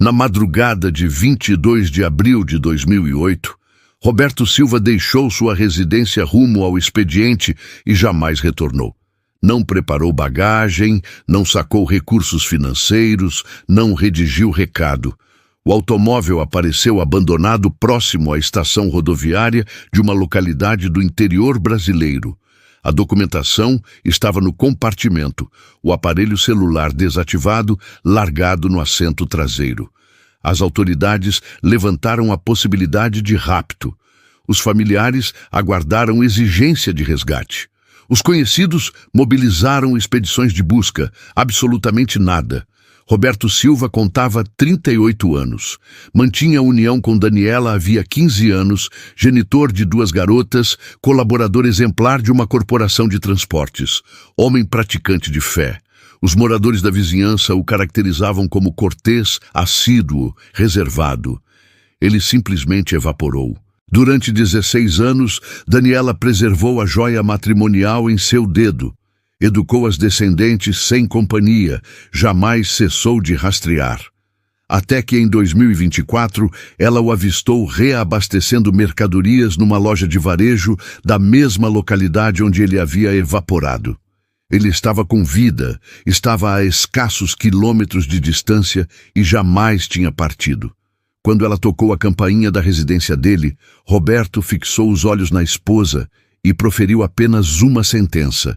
Na madrugada de 22 de abril de 2008, Roberto Silva deixou sua residência rumo ao expediente e jamais retornou. Não preparou bagagem, não sacou recursos financeiros, não redigiu recado. O automóvel apareceu abandonado próximo à estação rodoviária de uma localidade do interior brasileiro. A documentação estava no compartimento, o aparelho celular desativado, largado no assento traseiro. As autoridades levantaram a possibilidade de rapto. Os familiares aguardaram exigência de resgate. Os conhecidos mobilizaram expedições de busca. Absolutamente nada. Roberto Silva contava 38 anos. Mantinha união com Daniela havia 15 anos, genitor de 2 garotas, colaborador exemplar de uma corporação de transportes. Homem praticante de fé. Os moradores da vizinhança o caracterizavam como cortês, assíduo, reservado. Ele simplesmente evaporou. Durante 16 anos, Daniela preservou a joia matrimonial em seu dedo. Educou as descendentes sem companhia, jamais cessou de rastrear. Até que em 2024, ela o avistou reabastecendo mercadorias numa loja de varejo da mesma localidade onde ele havia evaporado. Ele estava com vida, estava a escassos quilômetros de distância e jamais tinha partido. Quando ela tocou a campainha da residência dele, Roberto fixou os olhos na esposa e proferiu apenas uma sentença.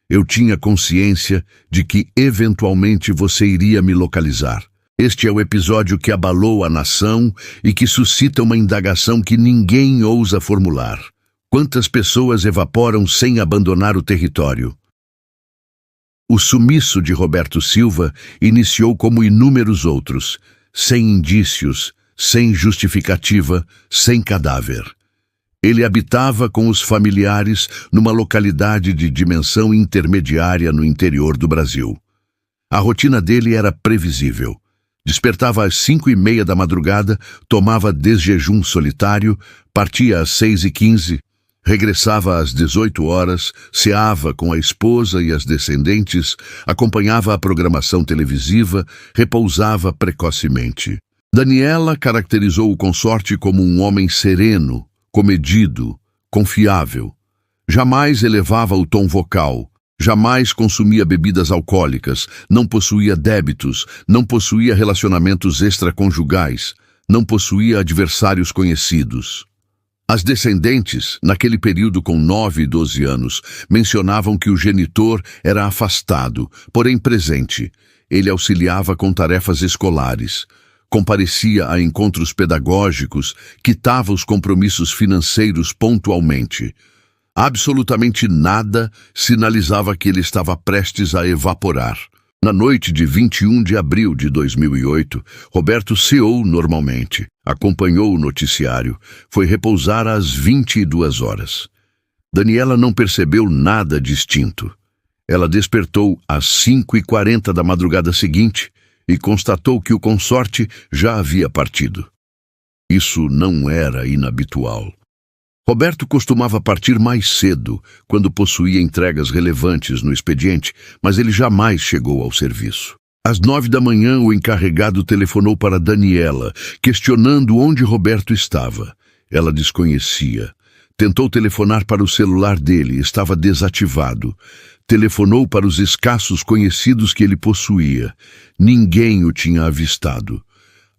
Eu tinha consciência de que, eventualmente, você iria me localizar. Este é o episódio que abalou a nação e que suscita uma indagação que ninguém ousa formular. Quantas pessoas evaporam sem abandonar o território? O sumiço de Roberto Silva iniciou como inúmeros outros, sem indícios, sem justificativa, sem cadáver. Ele habitava com os familiares numa localidade de dimensão intermediária no interior do Brasil. A rotina dele era previsível. Despertava às 5h30 da madrugada, tomava desjejum solitário, partia às 6h15, regressava às 18 horas, ceava com a esposa e as descendentes, acompanhava a programação televisiva, repousava precocemente. Daniela caracterizou o consorte como um homem sereno, comedido, confiável. Jamais elevava o tom vocal, jamais consumia bebidas alcoólicas, não possuía débitos, não possuía relacionamentos extraconjugais, não possuía adversários conhecidos. As descendentes, naquele período com 9 e 12 anos, mencionavam que o genitor era afastado, porém presente. Ele auxiliava com tarefas escolares. Comparecia a encontros pedagógicos, quitava os compromissos financeiros pontualmente. Absolutamente nada sinalizava que ele estava prestes a evaporar. Na noite de 21 de abril de 2008, Roberto ceou normalmente, acompanhou o noticiário, foi repousar às 22 horas. Daniela não percebeu nada distinto. Ela despertou às 5h40 da madrugada seguinte, e constatou que o consorte já havia partido. Isso não era inabitual. Roberto costumava partir mais cedo, quando possuía entregas relevantes no expediente, mas ele jamais chegou ao serviço. Às 9 da manhã, o encarregado telefonou para Daniela, questionando onde Roberto estava. Ela desconhecia. Tentou telefonar para o celular dele, estava desativado. Telefonou para os escassos conhecidos que ele possuía. Ninguém o tinha avistado.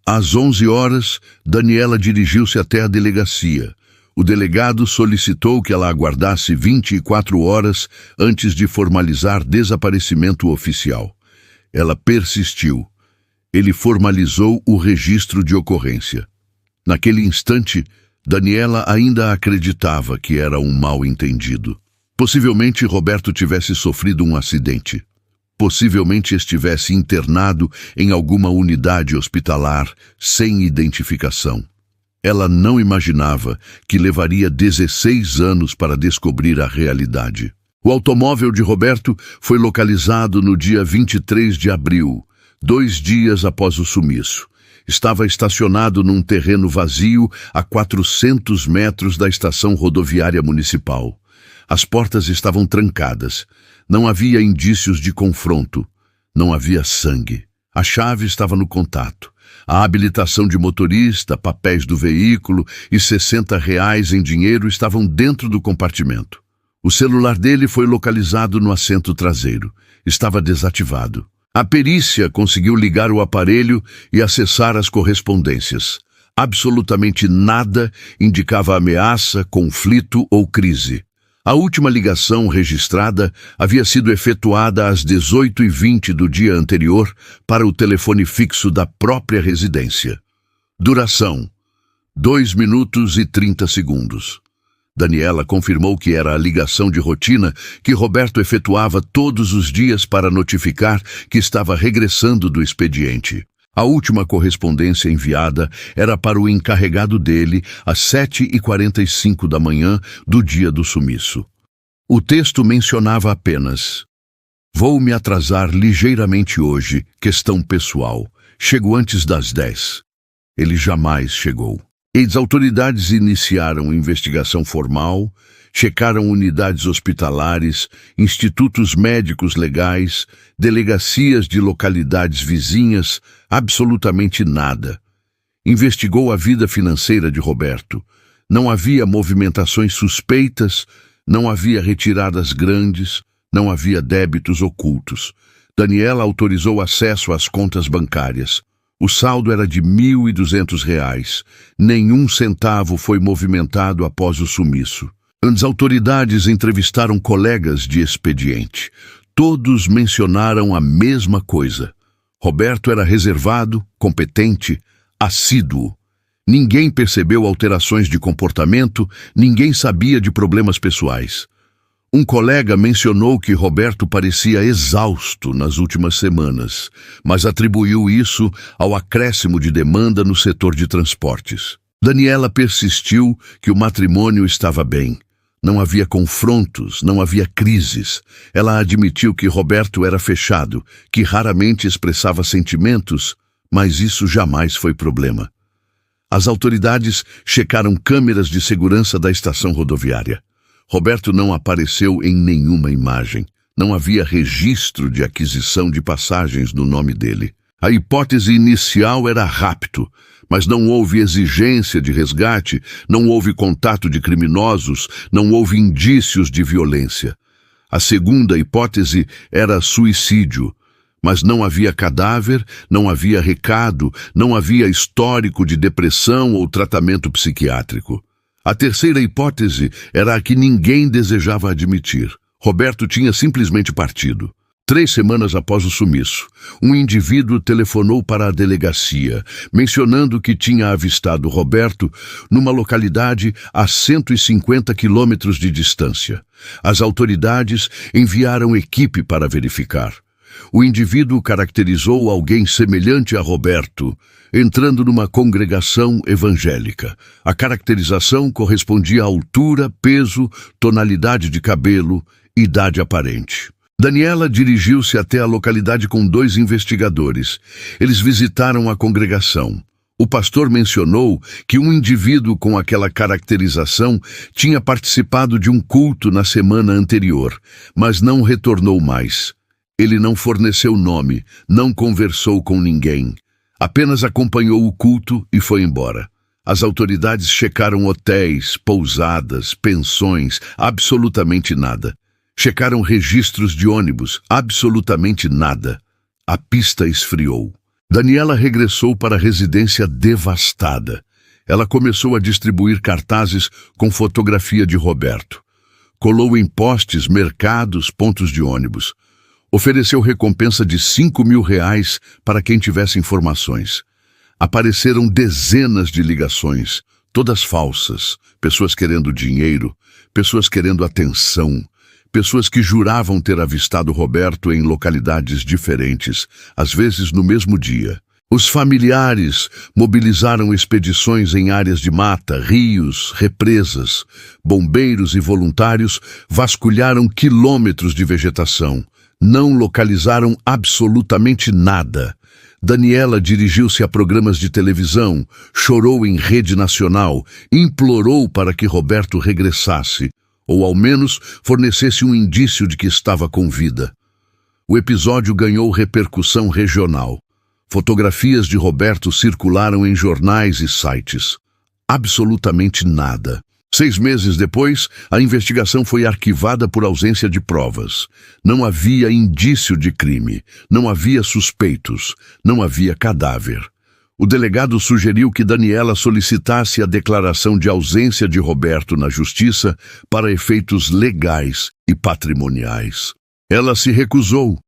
Às 11 horas, Daniela dirigiu-se até a delegacia. O delegado solicitou que ela aguardasse 24 horas antes de formalizar desaparecimento oficial. Ela persistiu. Ele formalizou o registro de ocorrência. Naquele instante, Daniela ainda acreditava que era um mal-entendido. Possivelmente Roberto tivesse sofrido um acidente. Possivelmente estivesse internado em alguma unidade hospitalar sem identificação. Ela não imaginava que levaria 16 anos para descobrir a realidade. O automóvel de Roberto foi localizado no dia 23 de abril, 2 dias após o sumiço. Estava estacionado num terreno vazio a 400 metros da estação rodoviária municipal. As portas estavam trancadas. Não havia indícios de confronto. Não havia sangue. A chave estava no contato. A habilitação de motorista, papéis do veículo e R$ 60 em dinheiro estavam dentro do compartimento. O celular dele foi localizado no assento traseiro. Estava desativado. A perícia conseguiu ligar o aparelho e acessar as correspondências. Absolutamente nada indicava ameaça, conflito ou crise. A última ligação registrada havia sido efetuada às 18h20 do dia anterior para o telefone fixo da própria residência. Duração: 2 minutos e 30 segundos. Daniela confirmou que era a ligação de rotina que Roberto efetuava todos os dias para notificar que estava regressando do expediente. A última correspondência enviada era para o encarregado dele às 7h45 da manhã do dia do sumiço. O texto mencionava apenas: "Vou me atrasar ligeiramente hoje, questão pessoal. Chego antes das 10. Ele jamais chegou. As autoridades iniciaram investigação formal, checaram unidades hospitalares, institutos médicos legais, delegacias de localidades vizinhas, absolutamente nada. Investigou a vida financeira de Roberto. Não havia movimentações suspeitas, não havia retiradas grandes, não havia débitos ocultos. Daniela autorizou acesso às contas bancárias. O saldo era de R$ 1.200. Nenhum centavo foi movimentado após o sumiço. As autoridades entrevistaram colegas de expediente. Todos mencionaram a mesma coisa. Roberto era reservado, competente, assíduo. Ninguém percebeu alterações de comportamento, ninguém sabia de problemas pessoais. Um colega mencionou que Roberto parecia exausto nas últimas semanas, mas atribuiu isso ao acréscimo de demanda no setor de transportes. Daniela persistiu que o matrimônio estava bem. Não havia confrontos, não havia crises. Ela admitiu que Roberto era fechado, que raramente expressava sentimentos, mas isso jamais foi problema. As autoridades checaram câmeras de segurança da estação rodoviária. Roberto não apareceu em nenhuma imagem. Não havia registro de aquisição de passagens no nome dele. A hipótese inicial era rapto, mas não houve exigência de resgate, não houve contato de criminosos, não houve indícios de violência. A segunda hipótese era suicídio, mas não havia cadáver, não havia recado, não havia histórico de depressão ou tratamento psiquiátrico. A terceira hipótese era a que ninguém desejava admitir. Roberto tinha simplesmente partido. 3 semanas após o sumiço, um indivíduo telefonou para a delegacia, mencionando que tinha avistado Roberto numa localidade a 150 quilômetros de distância. As autoridades enviaram equipe para verificar. O indivíduo caracterizou alguém semelhante a Roberto, entrando numa congregação evangélica. A caracterização correspondia à altura, peso, tonalidade de cabelo, idade aparente. Daniela dirigiu-se até a localidade com 2 investigadores. Eles visitaram a congregação. O pastor mencionou que um indivíduo com aquela caracterização tinha participado de um culto na semana anterior, mas não retornou mais. Ele não forneceu nome, não conversou com ninguém. Apenas acompanhou o culto e foi embora. As autoridades checaram hotéis, pousadas, pensões, absolutamente nada. Checaram registros de ônibus, absolutamente nada. A pista esfriou. Daniela regressou para a residência devastada. Ela começou a distribuir cartazes com fotografia de Roberto. Colou em postes, mercados, pontos de ônibus. Ofereceu recompensa de R$ 5.000 para quem tivesse informações. Apareceram dezenas de ligações, todas falsas, pessoas querendo dinheiro, pessoas querendo atenção, pessoas que juravam ter avistado Roberto em localidades diferentes, às vezes no mesmo dia. Os familiares mobilizaram expedições em áreas de mata, rios, represas. Bombeiros e voluntários vasculharam quilômetros de vegetação. Não localizaram absolutamente nada. Daniela dirigiu-se a programas de televisão, chorou em rede nacional, implorou para que Roberto regressasse, ou ao menos fornecesse um indício de que estava com vida. O episódio ganhou repercussão regional. Fotografias de Roberto circularam em jornais e sites. Absolutamente nada. 6 meses depois, a investigação foi arquivada por ausência de provas. Não havia indício de crime, não havia suspeitos, não havia cadáver. O delegado sugeriu que Daniela solicitasse a declaração de ausência de Roberto na justiça para efeitos legais e patrimoniais. Ela se recusou.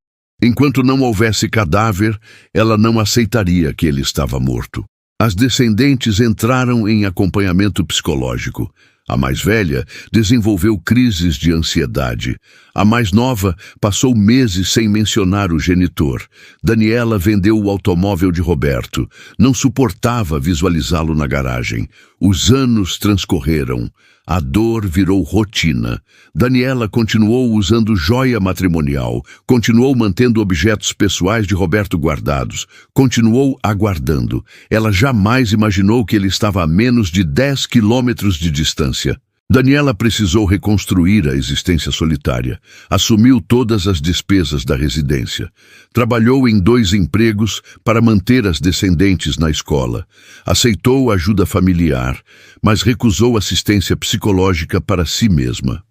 Enquanto não houvesse cadáver, ela não aceitaria que ele estava morto. As descendentes entraram em acompanhamento psicológico. A mais velha desenvolveu crises de ansiedade. A mais nova passou meses sem mencionar o genitor. Daniela vendeu o automóvel de Roberto. Não suportava visualizá-lo na garagem. Os anos transcorreram. A dor virou rotina. Daniela continuou usando joia matrimonial, continuou mantendo objetos pessoais de Roberto guardados, continuou aguardando. Ela jamais imaginou que ele estava a menos de 10 quilômetros de distância. Daniela precisou reconstruir a existência solitária. Assumiu todas as despesas da residência. Trabalhou em 2 empregos para manter as descendentes na escola. Aceitou ajuda familiar, mas recusou assistência psicológica para si mesma.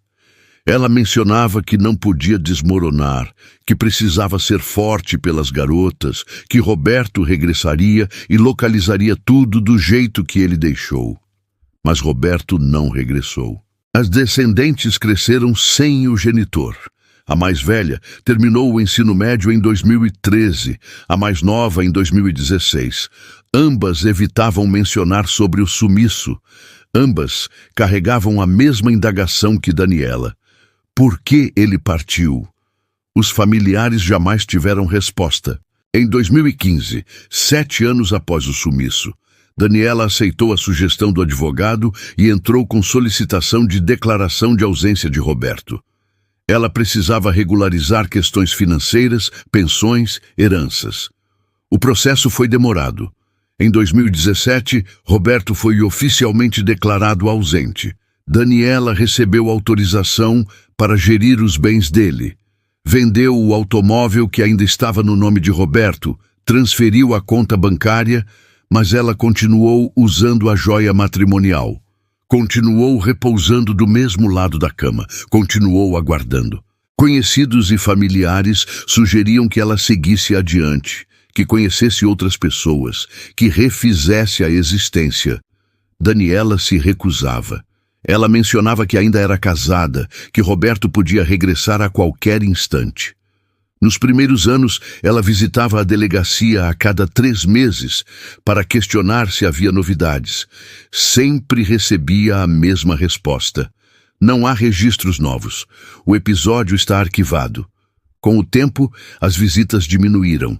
Ela mencionava que não podia desmoronar, que precisava ser forte pelas garotas, que Roberto regressaria e localizaria tudo do jeito que ele deixou. Mas Roberto não regressou. As descendentes cresceram sem o genitor. A mais velha terminou o ensino médio em 2013, a mais nova em 2016. Ambas evitavam mencionar sobre o sumiço. Ambas carregavam a mesma indagação que Daniela. Por que ele partiu? Os familiares jamais tiveram resposta. Em 2015, 7 anos após o sumiço, Daniela aceitou a sugestão do advogado e entrou com solicitação de declaração de ausência de Roberto. Ela precisava regularizar questões financeiras, pensões, heranças. O processo foi demorado. Em 2017, Roberto foi oficialmente declarado ausente. Daniela recebeu autorização para gerir os bens dele. Vendeu o automóvel que ainda estava no nome de Roberto, transferiu a conta bancária, mas ela continuou usando a joia matrimonial. Continuou repousando do mesmo lado da cama, continuou aguardando. Conhecidos e familiares sugeriam que ela seguisse adiante, que conhecesse outras pessoas, que refizesse a existência. Daniela se recusava. Ela mencionava que ainda era casada, que Roberto podia regressar a qualquer instante. Nos primeiros anos, ela visitava a delegacia a cada 3 meses para questionar se havia novidades. Sempre recebia a mesma resposta. Não há registros novos. O episódio está arquivado. Com o tempo, as visitas diminuíram.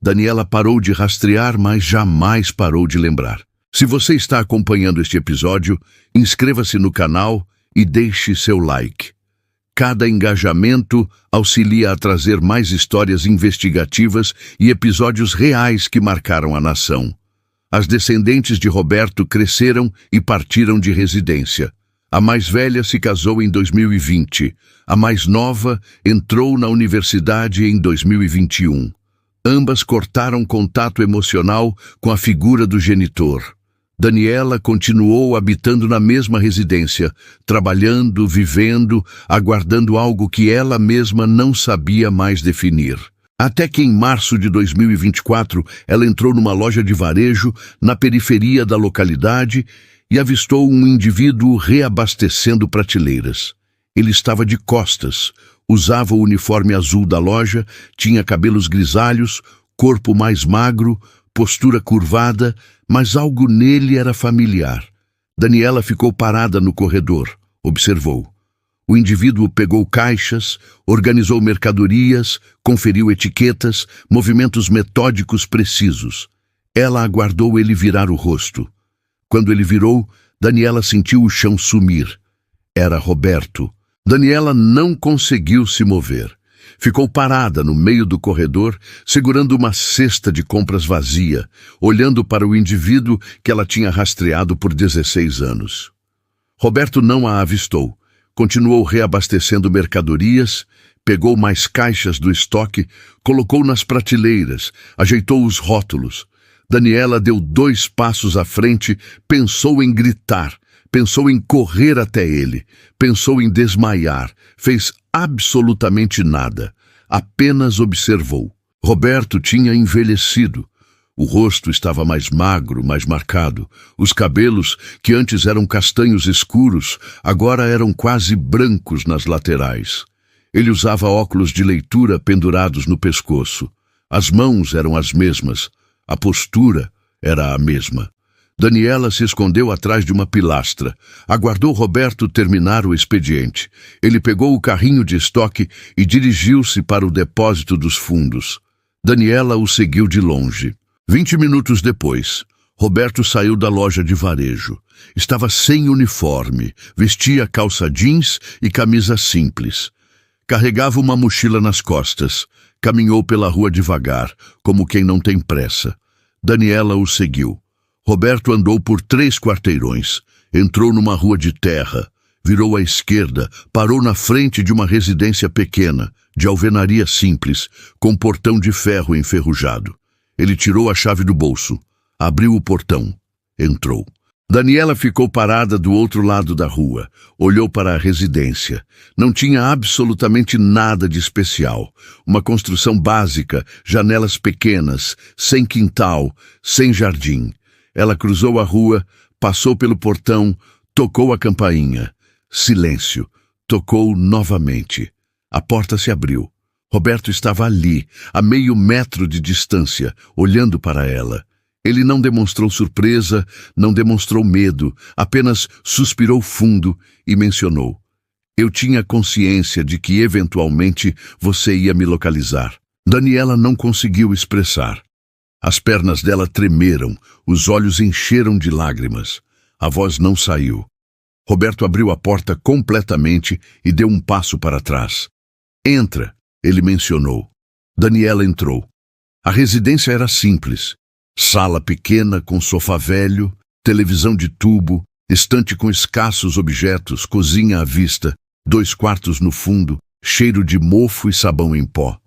Daniela parou de rastrear, mas jamais parou de lembrar. Se você está acompanhando este episódio, inscreva-se no canal e deixe seu like. Cada engajamento auxilia a trazer mais histórias investigativas e episódios reais que marcaram a nação. As descendentes de Roberto cresceram e partiram de residência. A mais velha se casou em 2020. A mais nova entrou na universidade em 2021. Ambas cortaram contato emocional com a figura do genitor. Daniela continuou habitando na mesma residência, trabalhando, vivendo, aguardando algo que ela mesma não sabia mais definir. Até que em março de 2024, ela entrou numa loja de varejo na periferia da localidade e avistou um indivíduo reabastecendo prateleiras. Ele estava de costas, usava o uniforme azul da loja, tinha cabelos grisalhos, corpo mais magro, postura curvada, mas algo nele era familiar. Daniela ficou parada no corredor, observou. O indivíduo pegou caixas, organizou mercadorias, conferiu etiquetas, movimentos metódicos precisos. Ela aguardou ele virar o rosto. Quando ele virou, Daniela sentiu o chão sumir. Era Roberto. Daniela não conseguiu se mover. Ficou parada no meio do corredor, segurando uma cesta de compras vazia, olhando para o indivíduo que ela tinha rastreado por 16 anos. Roberto não a avistou. Continuou reabastecendo mercadorias, pegou mais caixas do estoque, colocou nas prateleiras, ajeitou os rótulos. Daniela deu 2 passos à frente, pensou em gritar, pensou em correr até ele, pensou em desmaiar, fez absolutamente nada, apenas observou. Roberto tinha envelhecido. O rosto estava mais magro, mais marcado. Os cabelos, que antes eram castanhos escuros, agora eram quase brancos nas laterais. Ele usava óculos de leitura pendurados no pescoço. As mãos eram as mesmas. A postura era a mesma. Daniela se escondeu atrás de uma pilastra. Aguardou Roberto terminar o expediente. Ele pegou o carrinho de estoque e dirigiu-se para o depósito dos fundos. Daniela o seguiu de longe. 20 minutos depois, Roberto saiu da loja de varejo. Estava sem uniforme, vestia calça jeans e camisa simples. Carregava uma mochila nas costas. Caminhou pela rua devagar, como quem não tem pressa. Daniela o seguiu. Roberto andou por 3 quarteirões. Entrou numa rua de terra. Virou à esquerda, parou na frente de uma residência pequena, de alvenaria simples, com portão de ferro enferrujado. Ele tirou a chave do bolso, abriu o portão, entrou. Daniela ficou parada do outro lado da rua, olhou para a residência. Não tinha absolutamente nada de especial. Uma construção básica, janelas pequenas, sem quintal, sem jardim. Ela cruzou a rua, passou pelo portão, tocou a campainha. Silêncio. Tocou novamente. A porta se abriu. Roberto estava ali, a meio metro de distância, olhando para ela. Ele não demonstrou surpresa, não demonstrou medo, apenas suspirou fundo e mencionou: "Eu tinha consciência de que eventualmente você ia me localizar." Daniela não conseguiu expressar. As pernas dela tremeram, os olhos encheram de lágrimas. A voz não saiu. Roberto abriu a porta completamente e deu um passo para trás. "Entra", ele mencionou. Daniela entrou. A residência era simples. Sala pequena com sofá velho, televisão de tubo, estante com escassos objetos, cozinha à vista, 2 quartos no fundo, cheiro de mofo e sabão em pó.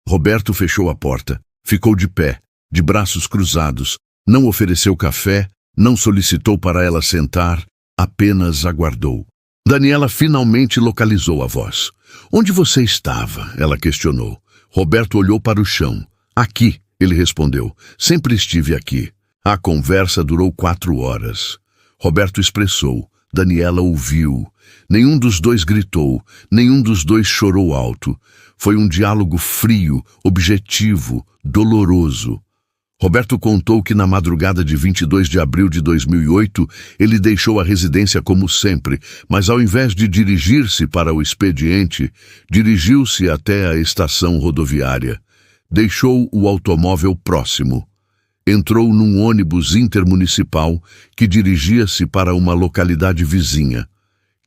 Roberto fechou a porta, ficou de pé, de braços cruzados, não ofereceu café, não solicitou para ela sentar, apenas aguardou. Daniela finalmente localizou a voz. "Onde você estava?" ela questionou. Roberto olhou para o chão. "Aqui", ele respondeu. "Sempre estive aqui." A conversa durou 4 horas. Roberto expressou. Daniela ouviu. Nenhum dos dois gritou, nenhum dos dois chorou alto. Foi um diálogo frio, objetivo, doloroso. Roberto contou que na madrugada de 22 de abril de 2008, ele deixou a residência como sempre, mas ao invés de dirigir-se para o expediente, dirigiu-se até a estação rodoviária. Deixou o automóvel próximo. Entrou num ônibus intermunicipal que dirigia-se para uma localidade vizinha.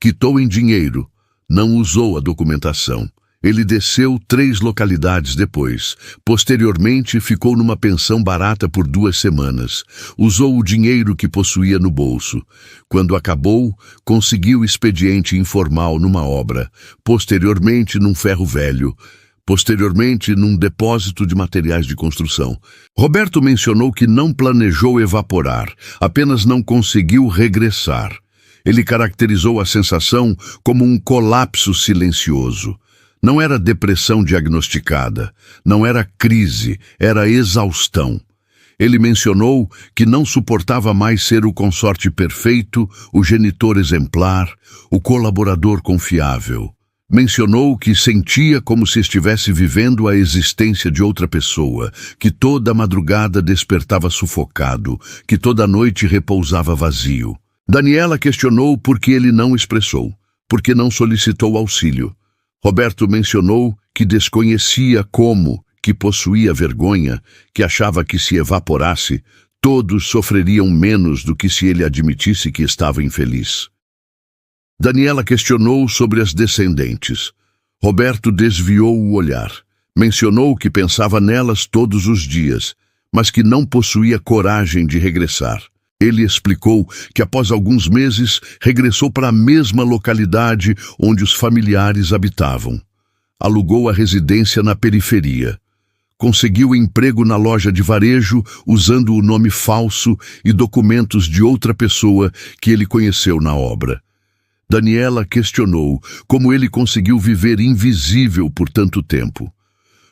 Quitou em dinheiro, não usou a documentação. Ele desceu 3 localidades depois. Posteriormente, ficou numa pensão barata por 2 semanas. Usou o dinheiro que possuía no bolso. Quando acabou, conseguiu expediente informal numa obra. Posteriormente, num ferro velho. Posteriormente, num depósito de materiais de construção. Roberto mencionou que não planejou evaporar, apenas não conseguiu regressar. Ele caracterizou a sensação como um colapso silencioso. Não era depressão diagnosticada, não era crise, era exaustão. Ele mencionou que não suportava mais ser o consorte perfeito, o genitor exemplar, o colaborador confiável. Mencionou que sentia como se estivesse vivendo a existência de outra pessoa, que toda madrugada despertava sufocado, que toda noite repousava vazio. Daniela questionou por que ele não expressou, por que não solicitou auxílio. Roberto mencionou que desconhecia como, que possuía vergonha, que achava que se evaporasse, todos sofreriam menos do que se ele admitisse que estava infeliz. Daniela questionou sobre as descendentes. Roberto desviou o olhar. Mencionou que pensava nelas todos os dias, mas que não possuía coragem de regressar. Ele explicou que após alguns meses regressou para a mesma localidade onde os familiares habitavam. Alugou a residência na periferia. Conseguiu emprego na loja de varejo usando o nome falso e documentos de outra pessoa que ele conheceu na obra. Daniela questionou como ele conseguiu viver invisível por tanto tempo.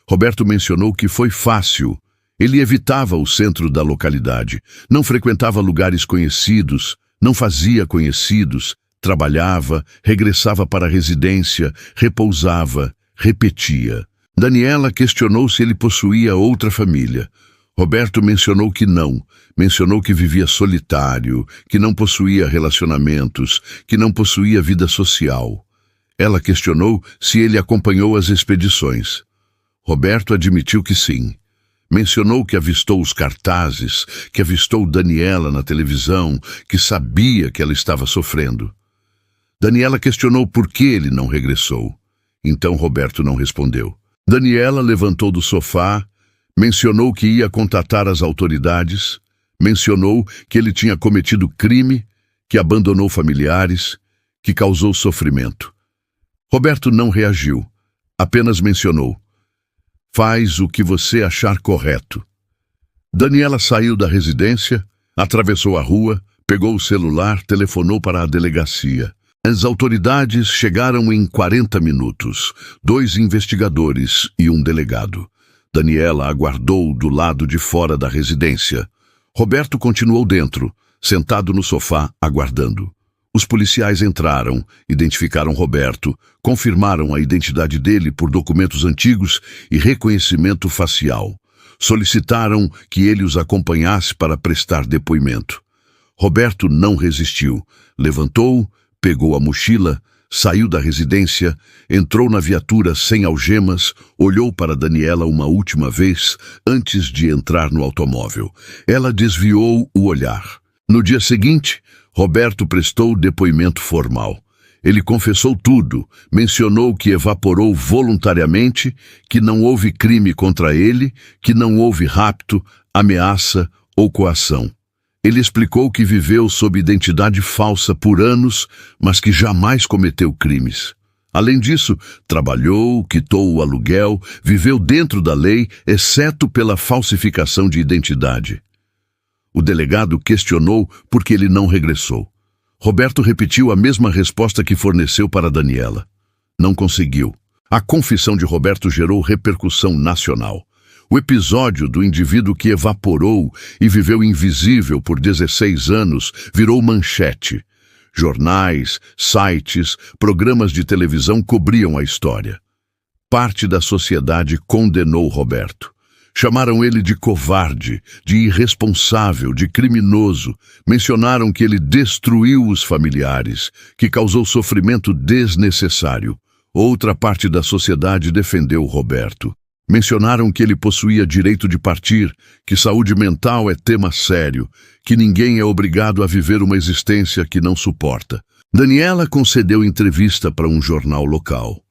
Roberto mencionou que foi fácil. Ele evitava o centro da localidade, não frequentava lugares conhecidos, não fazia conhecidos, trabalhava, regressava para a residência, repousava, repetia. Daniela questionou se ele possuía outra família. Roberto mencionou que não, mencionou que vivia solitário, que não possuía relacionamentos, que não possuía vida social. Ela questionou se ele acompanhou as expedições. Roberto admitiu que sim. Mencionou que avistou os cartazes, que avistou Daniela na televisão, que sabia que ela estava sofrendo. Daniela questionou por que ele não regressou. Então Roberto não respondeu. Daniela levantou do sofá, mencionou que ia contatar as autoridades, mencionou que ele tinha cometido crime, que abandonou familiares, que causou sofrimento. Roberto não reagiu, apenas mencionou: "Faz o que você achar correto." Daniela saiu da residência, atravessou a rua, pegou o celular, telefonou para a delegacia. As autoridades chegaram em 40 minutos, 2 investigadores e um delegado. Daniela aguardou do lado de fora da residência. Roberto continuou dentro, sentado no sofá, aguardando. Os policiais entraram, identificaram Roberto, confirmaram a identidade dele por documentos antigos e reconhecimento facial. Solicitaram que ele os acompanhasse para prestar depoimento. Roberto não resistiu. Levantou, pegou a mochila, saiu da residência, entrou na viatura sem algemas, olhou para Daniela uma última vez antes de entrar no automóvel. Ela desviou o olhar. No dia seguinte, Roberto prestou depoimento formal. Ele confessou tudo, mencionou que evaporou voluntariamente, que não houve crime contra ele, que não houve rapto, ameaça ou coação. Ele explicou que viveu sob identidade falsa por anos, mas que jamais cometeu crimes. Além disso, trabalhou, quitou o aluguel, viveu dentro da lei, exceto pela falsificação de identidade. O delegado questionou por que ele não regressou. Roberto repetiu a mesma resposta que forneceu para Daniela. Não conseguiu. A confissão de Roberto gerou repercussão nacional. O episódio do indivíduo que evaporou e viveu invisível por 16 anos virou manchete. Jornais, sites, programas de televisão cobriam a história. Parte da sociedade condenou Roberto. Chamaram ele de covarde, de irresponsável, de criminoso. Mencionaram que ele destruiu os familiares, que causou sofrimento desnecessário. Outra parte da sociedade defendeu Roberto. Mencionaram que ele possuía direito de partir, que saúde mental é tema sério, que ninguém é obrigado a viver uma existência que não suporta. Daniela concedeu entrevista para um jornal local.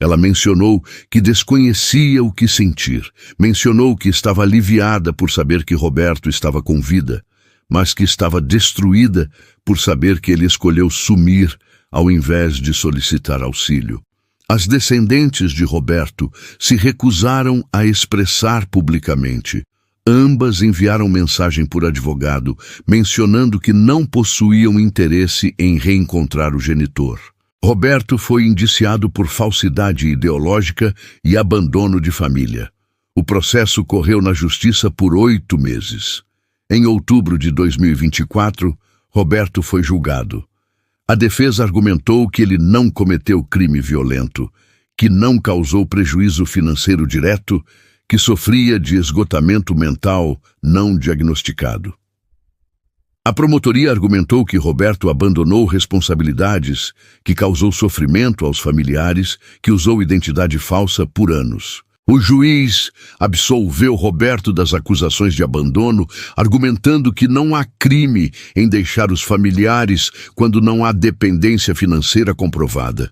Ela mencionou que desconhecia o que sentir, mencionou que estava aliviada por saber que Roberto estava com vida, mas que estava destruída por saber que ele escolheu sumir ao invés de solicitar auxílio. As descendentes de Roberto se recusaram a expressar publicamente. Ambas enviaram mensagem por advogado, mencionando que não possuíam interesse em reencontrar o genitor. Roberto foi indiciado por falsidade ideológica e abandono de família. O processo correu na justiça por 8 meses. Em outubro de 2024, Roberto foi julgado. A defesa argumentou que ele não cometeu crime violento, que não causou prejuízo financeiro direto, que sofria de esgotamento mental não diagnosticado. A promotoria argumentou que Roberto abandonou responsabilidades, que causou sofrimento aos familiares, que usou identidade falsa por anos. O juiz absolveu Roberto das acusações de abandono, argumentando que não há crime em deixar os familiares quando não há dependência financeira comprovada.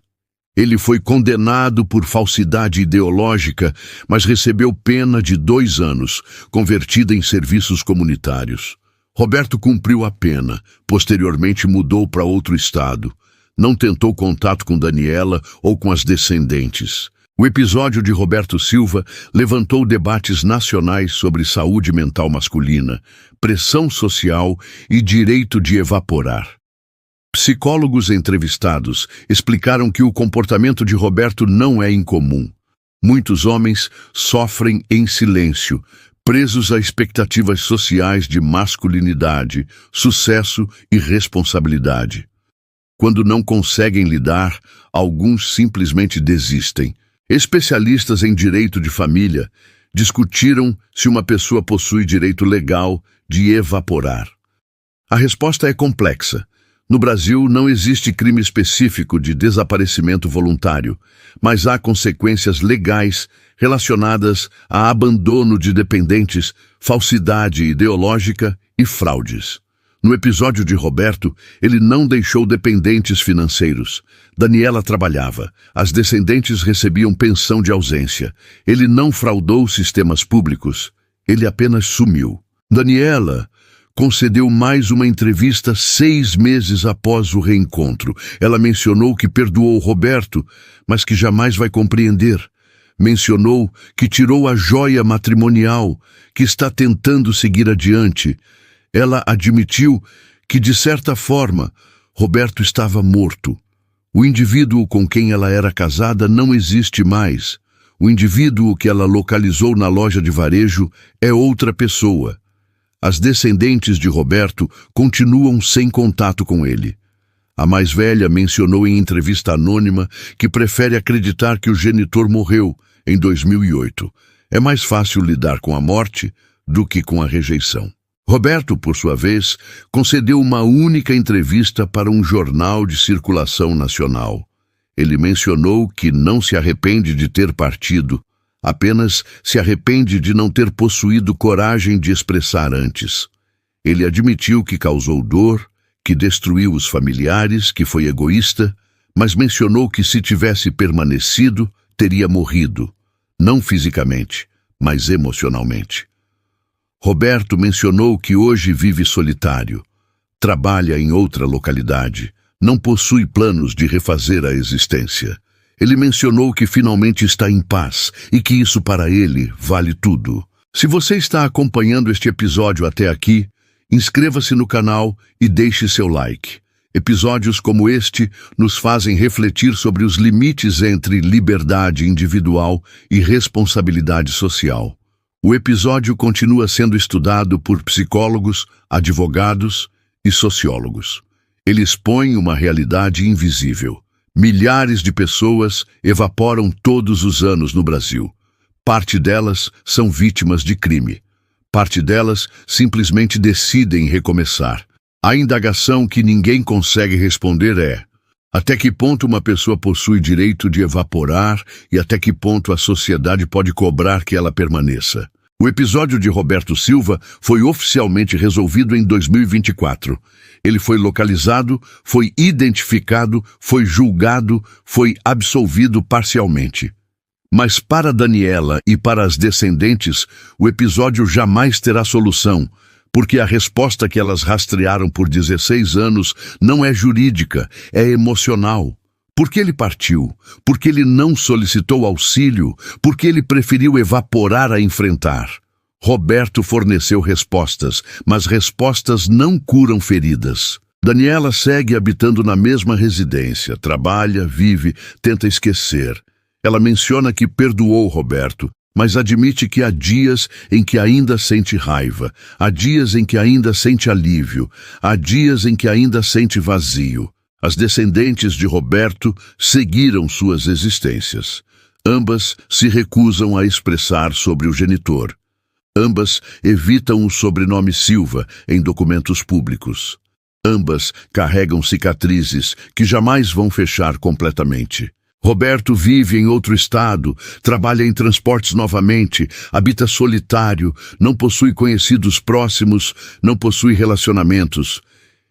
Ele foi condenado por falsidade ideológica, mas recebeu pena de 2 anos, convertida em serviços comunitários. Roberto cumpriu a pena, posteriormente mudou para outro estado. Não tentou contato com Daniela ou com as descendentes. O episódio de Roberto Silva levantou debates nacionais sobre saúde mental masculina, pressão social e direito de evaporar. Psicólogos entrevistados explicaram que o comportamento de Roberto não é incomum. Muitos homens sofrem em silêncio, presos a expectativas sociais de masculinidade, sucesso e responsabilidade. Quando não conseguem lidar, alguns simplesmente desistem. Especialistas em direito de família discutiram se uma pessoa possui direito legal de evaporar. A resposta é complexa. No Brasil, não existe crime específico de desaparecimento voluntário, mas há consequências legais relacionadas a abandono de dependentes, falsidade ideológica e fraudes. No episódio de Roberto, ele não deixou dependentes financeiros. Daniela trabalhava. As descendentes recebiam pensão de ausência. Ele não fraudou sistemas públicos. Ele apenas sumiu. Daniela concedeu mais uma entrevista 6 meses após o reencontro. Ela mencionou que perdoou Roberto, mas que jamais vai compreender. Mencionou que tirou a joia matrimonial, que está tentando seguir adiante. Ela admitiu que, de certa forma, Roberto estava morto. O indivíduo com quem ela era casada não existe mais. O indivíduo que ela localizou na loja de varejo é outra pessoa. As descendentes de Roberto continuam sem contato com ele. A mais velha mencionou em entrevista anônima que prefere acreditar que o genitor morreu em 2008. É mais fácil lidar com a morte do que com a rejeição. Roberto, por sua vez, concedeu uma única entrevista para um jornal de circulação nacional. Ele mencionou que não se arrepende de ter partido, apenas se arrepende de não ter possuído coragem de expressar antes. Ele admitiu que causou dor, que destruiu os familiares, que foi egoísta, mas mencionou que se tivesse permanecido, teria morrido, não fisicamente, mas emocionalmente. Roberto mencionou que hoje vive solitário, trabalha em outra localidade, não possui planos de refazer a existência. Ele mencionou que finalmente está em paz e que isso para ele vale tudo. Se você está acompanhando este episódio até aqui, inscreva-se no canal e deixe seu like. Episódios como este nos fazem refletir sobre os limites entre liberdade individual e responsabilidade social. O episódio continua sendo estudado por psicólogos, advogados e sociólogos. Ele expõe uma realidade invisível. Milhares de pessoas evaporam todos os anos no Brasil. Parte delas são vítimas de crime. Parte delas simplesmente decidem recomeçar. A indagação que ninguém consegue responder é: até que ponto uma pessoa possui direito de evaporar e até que ponto a sociedade pode cobrar que ela permaneça? O episódio de Roberto Silva foi oficialmente resolvido em 2024. Ele foi localizado, foi identificado, foi julgado, foi absolvido parcialmente. Mas para Daniela e para as descendentes, o episódio jamais terá solução, porque a resposta que elas rastrearam por 16 anos não é jurídica, é emocional. Por que ele partiu? Por que ele não solicitou auxílio? Por que ele preferiu evaporar a enfrentar? Roberto forneceu respostas, mas respostas não curam feridas. Daniela segue habitando na mesma residência, trabalha, vive, tenta esquecer. Ela menciona que perdoou Roberto, mas admite que há dias em que ainda sente raiva, há dias em que ainda sente alívio, há dias em que ainda sente vazio. As descendentes de Roberto seguiram suas existências. Ambas se recusam a expressar sobre o genitor. Ambas evitam o sobrenome Silva em documentos públicos. Ambas carregam cicatrizes que jamais vão fechar completamente. Roberto vive em outro estado, trabalha em transportes novamente, habita solitário, não possui conhecidos próximos, não possui relacionamentos.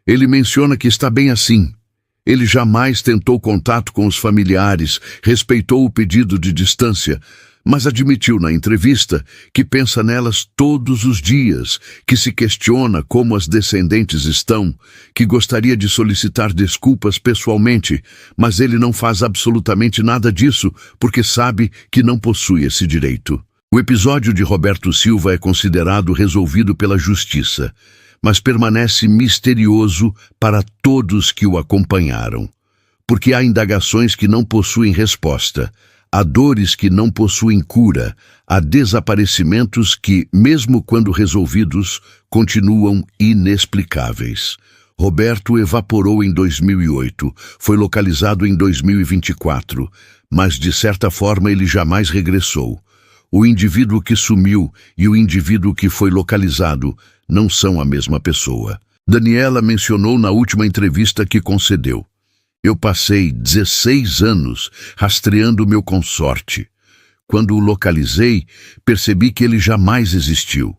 Ele menciona que está bem assim. Ele jamais tentou contato com os familiares, respeitou o pedido de distância, mas admitiu na entrevista que pensa nelas todos os dias, que se questiona como as descendentes estão, que gostaria de solicitar desculpas pessoalmente, mas ele não faz absolutamente nada disso porque sabe que não possui esse direito. O episódio de Roberto Silva é considerado resolvido pela justiça, mas permanece misterioso para todos que o acompanharam, porque há indagações que não possuem resposta, há dores que não possuem cura, há desaparecimentos que, mesmo quando resolvidos, continuam inexplicáveis. Roberto evaporou em 2008, foi localizado em 2024, mas de certa forma ele jamais regressou. O indivíduo que sumiu e o indivíduo que foi localizado não são a mesma pessoa. Daniela mencionou na última entrevista que concedeu: "Eu passei 16 anos rastreando meu consorte. Quando o localizei, percebi que ele jamais existiu.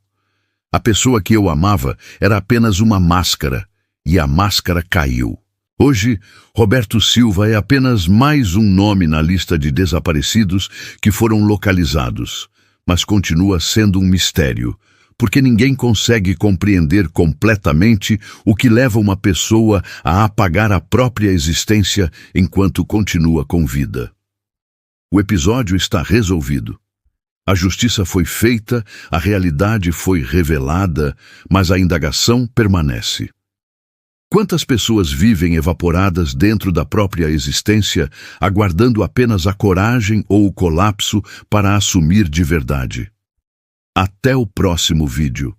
A pessoa que eu amava era apenas uma máscara, e a máscara caiu." Hoje, Roberto Silva é apenas mais um nome na lista de desaparecidos que foram localizados, mas continua sendo um mistério, porque ninguém consegue compreender completamente o que leva uma pessoa a apagar a própria existência enquanto continua com vida. O episódio está resolvido. A justiça foi feita, a realidade foi revelada, mas a indagação permanece. Quantas pessoas vivem evaporadas dentro da própria existência, aguardando apenas a coragem ou o colapso para assumir de verdade? Até o próximo vídeo.